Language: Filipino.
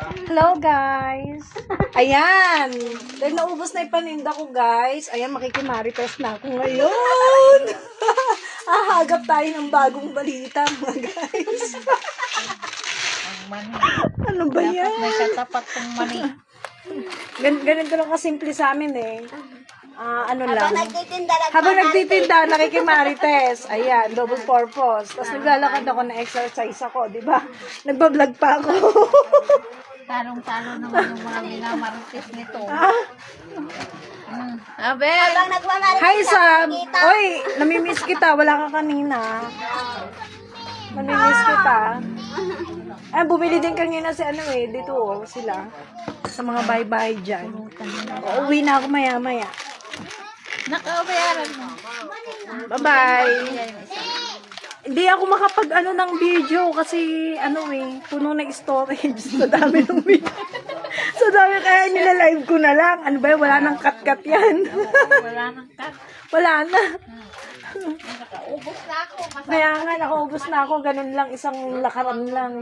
Hello guys! Ayan! Dahil naubos na yung paninda ko guys. Ayan, makikimarites na ako ngayon. Ahagap tayo ng bagong balita mga guys. Ano ba yan? May katapat kong mani. Ganito lang kasimple sa amin eh. Ano lang. Habang Habang nagtitinda, nakikimarites. Ayan, double purpose. Tapos naglalakad ako na exercise ako, di ba? Nagbablog pa ako. Talong-talo naman yung mga minamarites nito. nagmamarites Hi Sam! Oy, namimiss kita. Wala ka kanina. Namimiss kita. Ay, bumili din kanina si ano eh. Dito oh, sila. Sa mga bye-bye dyan. Uuwi na ako maya-maya. Nakabayaran mo. Bye-bye! Hindi ako makapag ano ng video kasi ano eh, puno na storage. Sa dami ng video. Sa dami kaya nila-live ko na lang. Ano ba yun? Wala nang cut-cut yan. Wala nang cut. Wala na. Ubus na ako. Kaya nga, nakaubos na ako. Ganun lang, isang lakaran lang.